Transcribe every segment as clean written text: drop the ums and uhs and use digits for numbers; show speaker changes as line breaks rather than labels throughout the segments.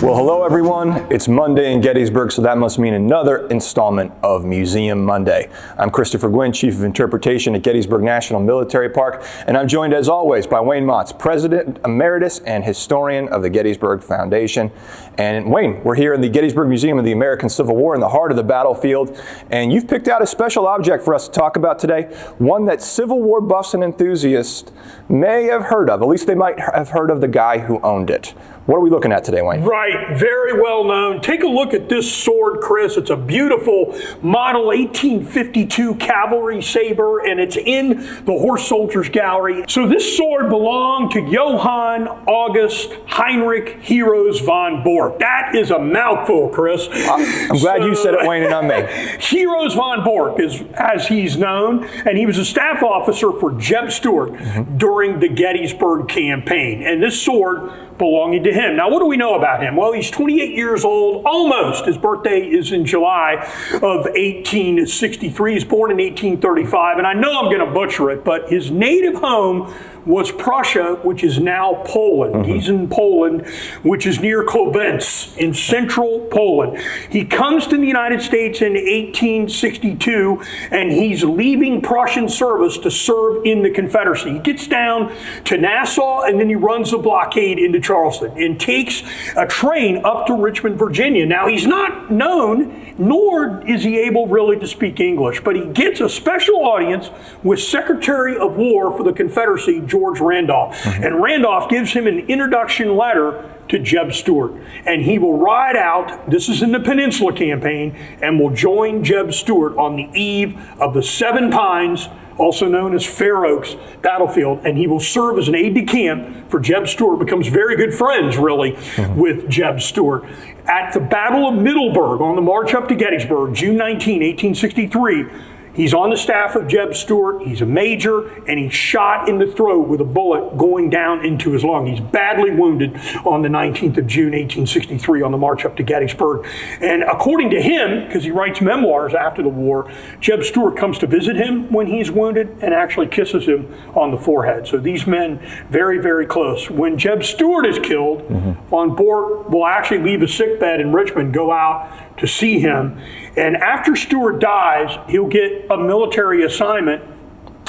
Well, hello everyone. It's Monday in Gettysburg, so that must mean another installment of Museum Monday. I'm Christopher Gwinn, Chief of Interpretation at Gettysburg National Military Park, and I'm joined as always by Wayne Motts, President Emeritus and Historian of the Gettysburg Foundation. And Wayne, we're here in the Gettysburg Museum of the American Civil War in the heart of the battlefield, and you've picked out a special object for us to talk about today, one that Civil War buffs and enthusiasts may have heard of. At least they might have heard of the guy who owned it. What are we looking at today, Wayne?
Right, very well known. Take a look at this sword, Chris. It's a beautiful model 1852 cavalry saber, and it's in the Horse Soldiers Gallery. So this sword belonged to Johann, August, Heinrich, Heroes von Borcke. That is a mouthful, Chris.
I'm glad you said it, Wayne, and not me.
Heroes von Borcke is as he's known, and he was a staff officer for Jeb Stuart during the Gettysburg campaign. And this sword belonging to him. Now, what do we know about him? Well, he's 28 years old, almost. His birthday is in July of 1863. He's born in 1835, and I know I'm going to butcher it, but his native home was Prussia, which is now Poland. He's in Poland, which is near Koblenz in central Poland. He comes to the United States in 1862, and he's leaving Prussian service to serve in the Confederacy. He gets down to Nassau, and then he runs the blockade into Charleston and takes a train up to Richmond, Virginia. Now, he's not known, nor is he able really to speak English, but he gets a special audience with Secretary of War for the Confederacy, George Randolph. And Randolph gives him an introduction letter to Jeb Stuart. And he will ride out, this is in the Peninsula Campaign, and will join Jeb Stuart on the eve of the Seven Pines, also known as Fair Oaks battlefield, and he will serve as an aide-de-camp for Jeb Stuart, becomes very good friends, really, with Jeb Stuart. At the Battle of Middleburg, on the march up to Gettysburg, June 19, 1863, he's on the staff of Jeb Stuart, he's a major, and he's shot in the throat with a bullet going down into his lung. He's badly wounded on the 19th of June, 1863, on the march up to Gettysburg. And according to him, because he writes memoirs after the war, Jeb Stuart comes to visit him when he's wounded and actually kisses him on the forehead. So these men, very, very close. When Jeb Stuart is killed, von Borcke will actually leave his sickbed in Richmond, go out to see him. And after Stuart dies, he'll get a military assignment,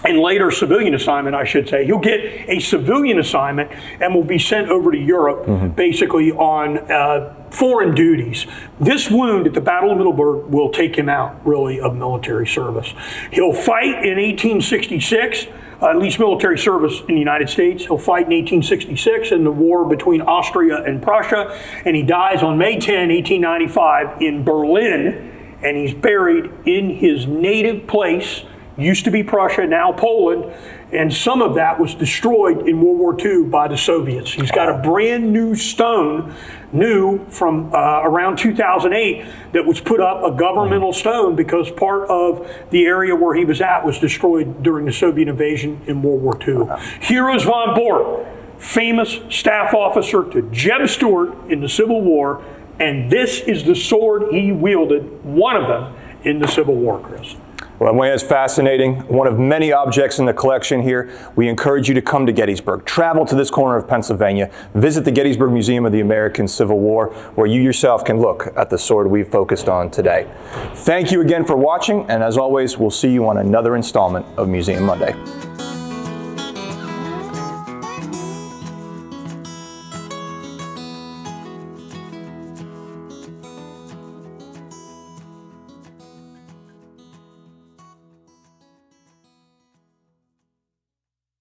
and later civilian assignment, I should say. He'll get a civilian assignment and will be sent over to Europe, basically on foreign duties. This wound at the Battle of Middleburg will take him out, really, of military service. He'll fight in 1866, at least military service in the United States. He'll fight in 1866 in the war between Austria and Prussia, and he dies on May 10, 1895 in Berlin, and he's buried in his native place, used to be Prussia, now Poland, and some of that was destroyed in World War II by the Soviets. He's got a brand new stone, new from around 2008, that was put up, a governmental stone, because part of the area where he was at was destroyed during the Soviet invasion in World War II. Heroes von Borcke, famous staff officer to Jeb Stuart in the Civil War, and this is the sword he wielded, one of them, in the Civil War, Chris.
Well, Wayne, it's fascinating. One of many objects in the collection here. We encourage you to come to Gettysburg. Travel to this corner of Pennsylvania. Visit the Gettysburg Museum of the American Civil War, where you yourself can look at the sword we've focused on today. Thank you again for watching, and as always, we'll see you on another installment of Museum Monday.